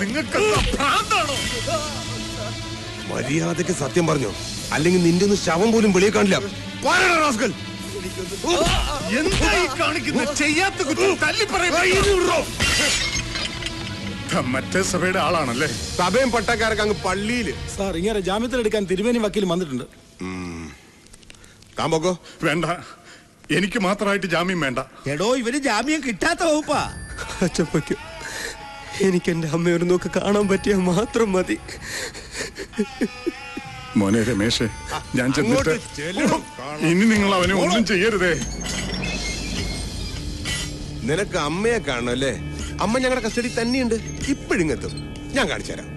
നിങ്ങൾക്ക് മര്യാദക്ക് സത്യം പറഞ്ഞു, അല്ലെങ്കിൽ നിന്റെ ഒന്ന് ശവം പോലും വെളിയെ കാണില്ല. എന്തായി കാണിക്കുന്ന ചെയ്യാത്ത കുറ്റം തല്ലി പറയുമ്പോ മറ്റേ സഭയുടെ ആളാണല്ലേ? സഭയും പട്ടക്കാരൊക്കെ അങ്ങ് പള്ളിയില്. സാർ, ഇങ്ങനെ ജാമ്യത്തിലെടുക്കാൻ തിരുമേനി വക്കീൽ വന്നിട്ടുണ്ട്. താമ്പോക്കോ? വേണ്ട, എനിക്ക് മാത്രമായിട്ട് ജാമ്യം വേണ്ട. എടോ, ഇവര് ജാമ്യം കിട്ടാത്ത വകുപ്പാ. അച്ചപ്പയ്ക്ക് എനിക്ക് എന്റെ അമ്മയൊരു നോക്ക് കാണാൻ പറ്റിയാൽ മാത്രം മതി. മോനെ രമേശേ, ഞാൻ ചെന്നിട്ട് ഇനി നിങ്ങൾ അവനെ ഒന്നും ചെയ്യരുതേ. നിനക്ക് അമ്മയെ കാണണം അല്ലേ? അമ്മ ഞങ്ങളുടെ കസ്റ്റഡി തന്നെയുണ്ട്. ഇപ്പോഴിങ്ങെത്തും, ഞാൻ കാണിച്ചു തരാം.